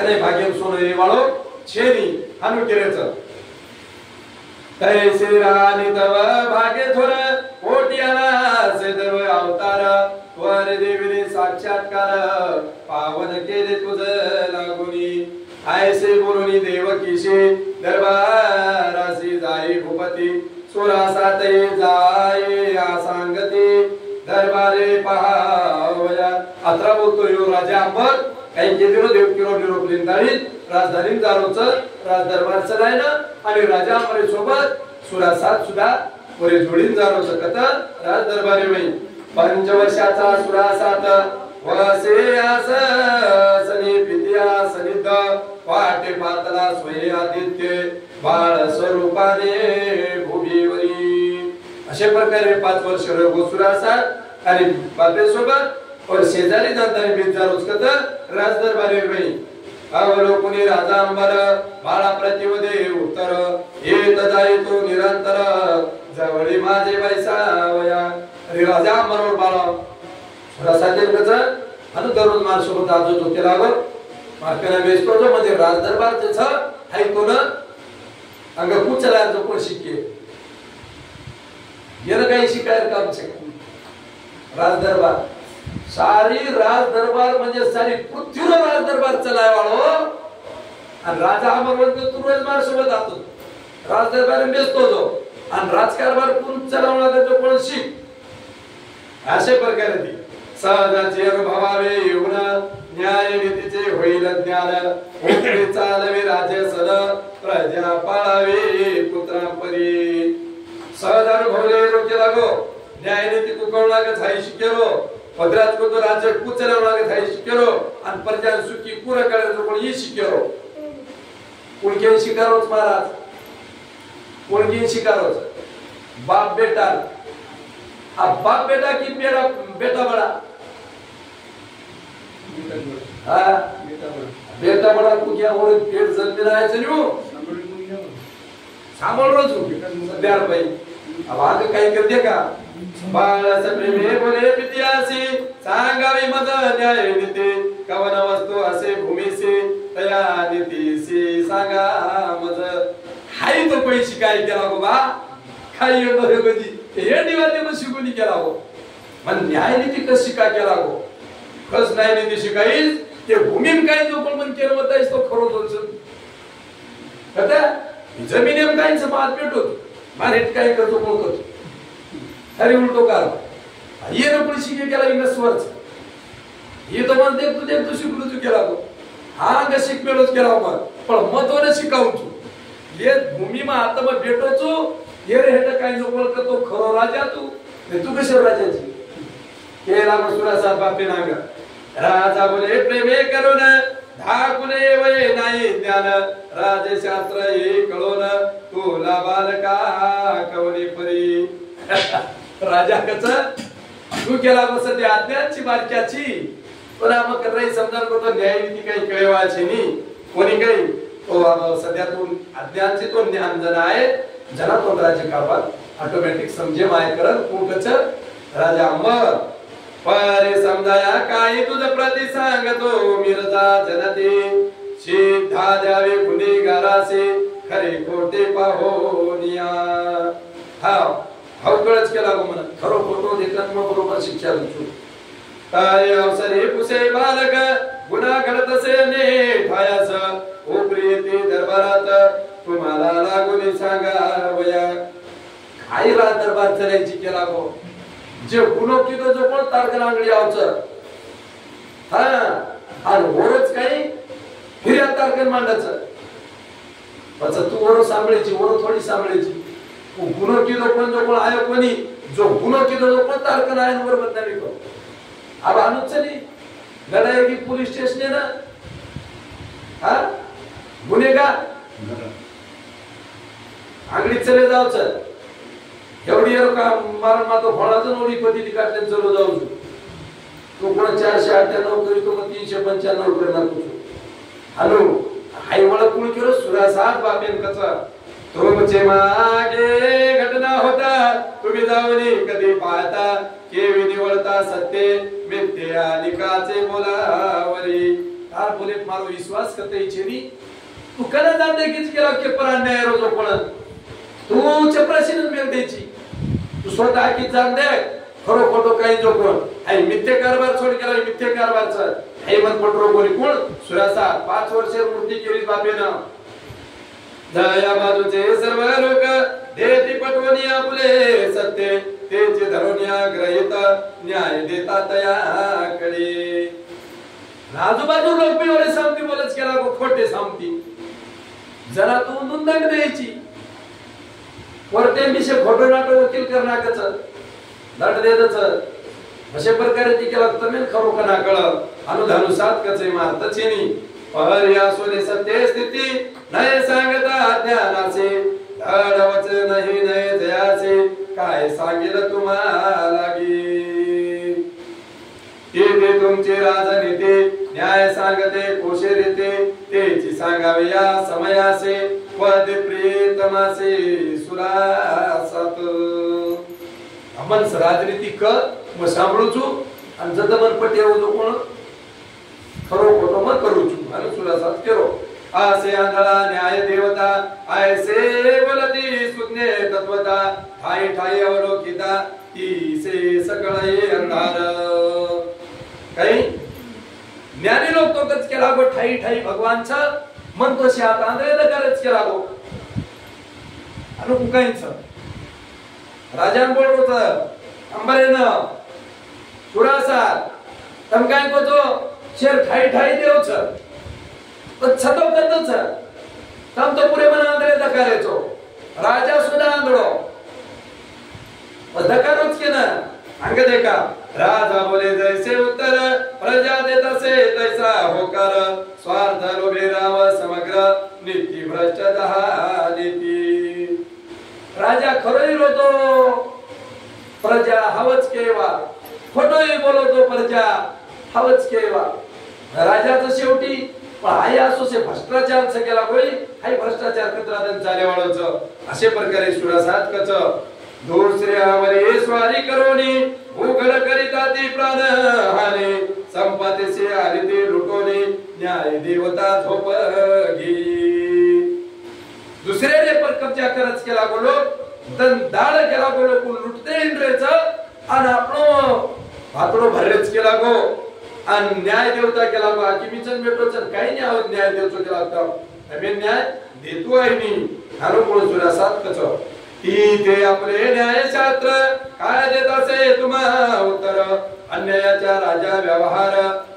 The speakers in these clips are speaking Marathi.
करे भाग्यम सोने वाळो छेनी हानु केरेचं तैसे रानी तव भाग्य थोर कोट्याला से दर्व अवतार वर देवीने साक्षात्कार पावन केले तुझ लागुनी ऐसे बोलुनी देवकीशी दरबारासी जाई भूपती सुरासाते जाई आसांगती दरबारे पहावया अत्रा बोलतो यो राजा अंबर काही केदिनो देव किरो निरोप लिंदाळी राजधानी जारोच राज दरबार चलायना आणि राजा अंबरे सोबत सुरासात सुद्धा पुरे जोडीन जारोच कथा राज दरबारी वई पंचवर्षाचा सुरासात वसे आस सनी पित्या सनिध वाटे पातला स्वये आदित्य बाळ स्वरूपाने भूमीवरी अशा प्रकारे 5 वर्ष रघु सुरासात आणि बापे सोबत और शेजारी जाताना बेजारोच कथा राज दरबारी वई अवलोकनी राजा अंबर बाळा प्रतिवदे उत्तर येत जाई तो निरंतर जवळी माझे बैसावया अरे राजा अंबरवर बाळा सुरासाचे कथा अनु दररोज मार सोबत आजो तो केला गो मार्केला बेसतो जो म्हणजे राज दरबारचे छ हाय तो न अंग कुचला जो कोण शिके येन काही शिकायला काम छे राज दरबार सारी राज दरबार म्हणजे सारी पृथ्वीवर राज दरबार चलाय वाळो आणि राजा अंबर तू रोज मार सोबत आतो राज दरबार बेसतो जो आणि राजकारभार कोण चलावला तो कोण शिक अशा प्रकारे ती सहजाचे अनुभवावे येऊन न्याय नीतीचे होईल ज्ञान ओके चालवे राज्य सन प्रजा पाळावे पुत्रांपरी सहज अनुभवले रोके लागो न्याय नीती कुकळ लागे झाई शिकेरो पदरात को तो राज्य कुचला लागे झाई शिकेरो आणि प्रजा सुखी पूरा करे जो कोणी शिकेरो कोणके शिकारोच महाराज कोणके शिकारोच बाप बेटा अब बाप बेटा की बेटा बड़ा हाँ बेटा बड़ा को क्या और पेट जल्दी रहा है चलियो सांभळ रोजू सध्यार भाई अब आगे काही कर देगा बाळाचा प्रेमे बोले पित्यासी सांगावी मज न्याय नीती कवन वस्तू असे भूमीसी तया नीतीसी सांगा मज हाय तो पैसे काय केला गो बा काही येतो हे कधी हे दिवाते मग शिकवणी केला हो मन न्याय नीती कशी का केला हो कस न्याय नीती शिकाईस ते भूमीम काय जो पण मन केलं होतं तो खरो बोलच कथा जमिनीम काहीच मात पेटतो मारेट काय करतो कोण करतो अरे उलटो का ये न पण शिके केला इनस्वर्च ये तो मन देख तू शिकलो तू केला हो हा ग शिक पेलोच केला हो पण महत्वाने शिकाऊ तू ये भूमी मा आता मग भेटोचो ये रे हेट काय जो बोल तो खरो राजा तू तू कशा राजाची केला मसुराचा बापे नागा राजा बोले प्रेमे करून धाकुले वय नाही ज्ञान राजशास्त्र हे कळोन तुला बालका कवली परी राजा कच तू केला बस ते आज्ञाची बालक्याची पण मग कराय समजा को तो न्याय नीती काही कळवायची नी कोणी काही ओ सध्या तू आज्ञाची तो ज्ञान जन आहे जना तो राज्य कारभार ऑटोमॅटिक समजे माय करत कोकच राजा अंबर परे समजाया काही तुझ प्रति सांगतो मिरजा जनते सिद्धा द्यावे गुन्हेगारासे खरे खोटे पाहोनिया हा हवकळच केला गो मन खरो खोटो देखत मग बरोबर शिक्षा देतो काय अवसरे पुसे बालक गुन्हा घडतसे ने ठायास उपरी ते दरबारात तुम्हाला लागून सांगा वया काय रात दरबार चलायची केला गो जे गुन्हो कितो जो पण तारकन आंगडी आवच हा आणि वरच काही फिर्या तारकन मांडायचं पच तू वर सांभाळायची वर थोडी सांभाळायची गुन्हो कितो पण जो पण आयो कोणी जो गुन्हो कितो जो पण तारकन आहे वर बदनामी को अब अनुच चली लढाई की पुलिस स्टेशन ना हा गुन्हेगार आंगडी चले जावच एवढी का मारण मा तो फळाचं नोडी पती काढले चलो जाऊ तो कोण 498 करी तो 395 करणार तू हॅलो हाय मला कोण केलं सुरासात बापेन कचा तुमचे मागे घटना होता तुम्ही जाऊनी कधी पाहता केवी निवळता सत्य मिथ्या निकाचे बोलावरी तार बोले मारो विश्वास करते छेनी तू कने जाते किच केला के पर अन्याय रोजो पण तू चपराशीन मेल द्यायची तू स्वतः की जाण दे खरो खोटो काही जो कोण आई मिथ्या कारभार सोड केला मिथ्या कारभारचं हे मन पटरो बोली कोण सुरासा 5 वर्ष मूर्ती केली बापेनं दया बाजूचे सर्व लोक देती पटवणी आपले सत्य तेचे धरोनिया ग्रहित न्याय देता तयाकडे आजूबाजू लोक बी एवढे सांगती बोलच केला गो खोटे सांगती जरा तू नोंदण द्यायची वरते विषय खोटो नाटो वकील करणाकच दंड देतच अशा प्रकारे ती केला तमेन खरो कना कळ अनुधानु सात कचे मारत चेनी पर या सोले सत्य स्थिती नय सांगता ज्ञानाचे धडवच नाही नय जयाचे काय सांगेल तुम्हाला गी ते तुमचे राजनीती न्याय सांगते कोशे रीते तेची सांगावे या समयासे पद प्रियतमासे सुरासात अमन राजनीती क म सांभळू छु आणि जद मन पटेव जो कोण खरो खोटो मत करू छु आणि सुरासात केरो आसे आंधळा न्याय देवता आयसे बोलती सुज्ञे तत्वता ठाई ठाई अवलोकिता तीसे सकळे अंधार काही ज्ञानी लोक तो कच केला गो ठाई ठाई भगवानचा मन तो शात आंधळे दकारच केला गो अनु कुकाईच राजान बोल होत अंबरेन सुरासार तम काय को तो शेर ठाई ठाई देवच तो छतो कतच तम तो पुरे मन आंधळे दकारेचो राजा सुद्धा आंधळो दकारोच के ना अंग देखा राजा बोले जैसे उत्तर प्रजा देता से तैसा होकर स्वार्थ लोभे राम समग्र नीति भ्रष्ट नीति राजा खरोई रोतो प्रजा हवच केवा खोटोई बोलतो प्रजा हवच केवा राजाचं शेवटी हाय असो से भ्रष्टाचार से केला होई हाय भ्रष्टाचार कत्रादन चाले वाळोच अशा प्रकारे सुरासात कच दुसरे आवरे स्वारी करोनी भूगल करिता ती प्राण हाने संपत्ती से आली ते लुटोनी न्याय देवता झोपगी दुसरे ने पर कब्जा करच केला बोलो तन दाळ केला बोलो कोण लुटते इंद्रेच आणि आपलो भातडो भरेच केला गो आणि न्याय देवता केला गो किमीचन भेटोचन काही नाही न्याय देवतो केला तर आम्ही न्याय देतो आहे नी हारो कोण सुरासात कच ते आपले न्यायशास्त्र काय देत असे तुम्हा उत्तर अन्यायाच्या राजा व्यवहार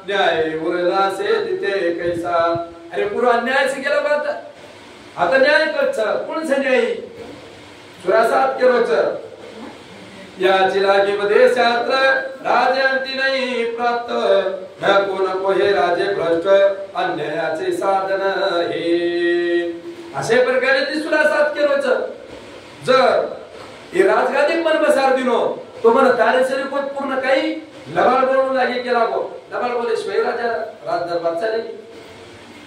न्याय उरला से तिथे कैसा अरे पुरा अन्याय से केला बात आता न्याय कच कोण से न्याय सुरासात केरोच या चिलागी मध्ये शास्त्र राजंती नाही प्राप्त न कोण कोहे राजे भ्रष्ट अन्यायाचे साधन हे असे प्रकारे ती सुरासात केरोच जर ये राजगादी मन बसार दिनो तो मन तारेश्वरी को पूर्ण काही लबाड बोलू लागे केला गो लबाड बोले स्वय राजा राज दरबार चाले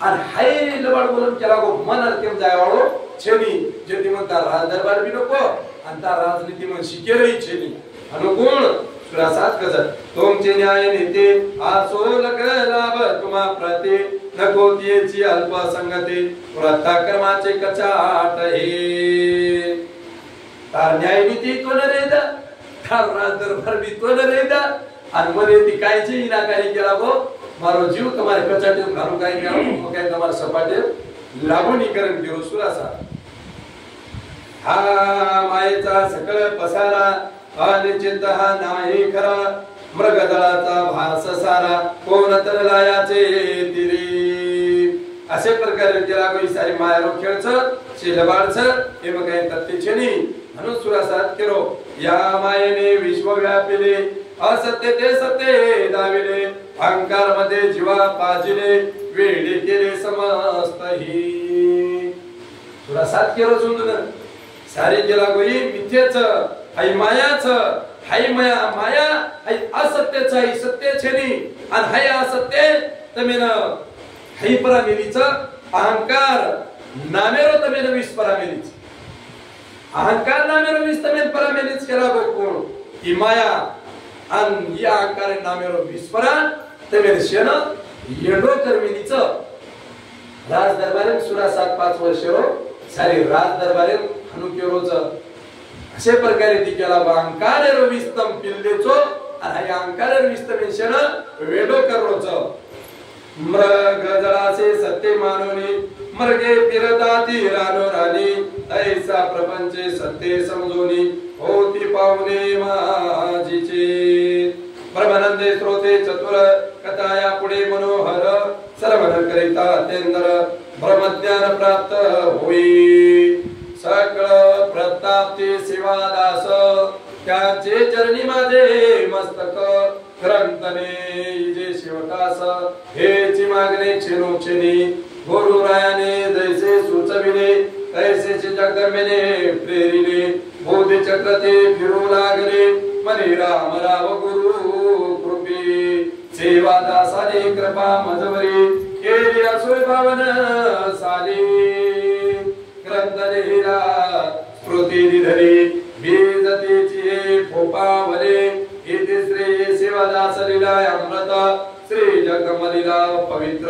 आणि हाय लबाड बोलून केला गो मन केम जायवाळो छेनी जेती म्हणता राज दरबार बी नको आणि ता राजनीती मन शिकेरही छेनी अनुगुण सुरासात कज तुमचे न्याय नेते आसो लग लाभ तुम्हा प्रति नको तिची अल्प संगती प्रथा कर्माचे कचाट हे तार न्याय नीती तो न रेदा तार राज दरबार भी तो न रेदा आणि मने ती कायची इनाकारी केला गो मारो जीव तुम्हारे कचाटे घालू काय घ्याव मग काय तुम्हाला सपाटे लागूनीकरण देऊ सुरासा हा मायेचा सकळ पसारा अनिश्चित हा नाही खरा मृगदळाचा भास सारा कोण तर लायाचे तिरी असे प्रकारे केला गो सारी मायारो खेळच शिलबाळच हे मग काय तत्तेचेनी म्हणून सुरासात केरो या मायेने विश्व व्यापिले असत्य ते सत्य दाविले अहंकार मध्ये जीवा पाजिले वेडे केले समस्त ही सुरासात केरो सुंदर सारे केला गोई मिथ्याच हाय मायाच हाय माया हाय असत्यच हाय सत्य छेनी आणि हाय असत्य तमेन हाय परामेलीच अहंकार नामेरो तमेन विस परामेलीच अहंकार नामेरो विस तमेन परामेलीच केला गो कोण ही माया आणि या अहंकार नामेरो विस परा तमेन शेन येडो कर्मिनीच राज दरबारेन सुरा 7-5 वर्ष सारे राज दरबारेन हनुकेरोच असे प्रकारे ती केला अंकार विस्तम पिल्लेचो आणि अंकार विस्तमेशन वेडो करोच मृग जळासे सत्य मानोनी मृगे फिरताती रानो राणी ऐसा प्रपंचे सत्य समजोनी होती पावने माझीचे ब्रह्मानंदे स्रोते चतुर कथाया पुढे मनोहर सर्वण करिता अत्यंतर ब्रह्मज्ञान प्राप्त होई सकळ प्रतापते सेवादास त्याचे चरणी माझे मस्तक ग्रंथने जे शेवटास हेची मागणे क्षणोक्षणी गुरुरायाने जैसे सुचविले तैसेचे जगदंबेने प्रेरिले बोधी चक्र ते फिरू लागले मने राम राव गुरु कृपे सेवादासाने कृपा मजवरी केली असोय पावन साली ग्रंथनेला स्मृती निधरी बीजतेची फोपावले इति श्री सेवादास लीला अमृत श्री जगमलीला पवित्र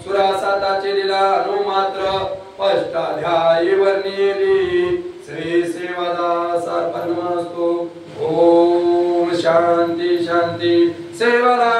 सुरासाताची लीला अनुमात्र अष्टाध्यायी वर्णिली श्री सेवादास अर्पणमस्तु ओम शांती शांती सेवादास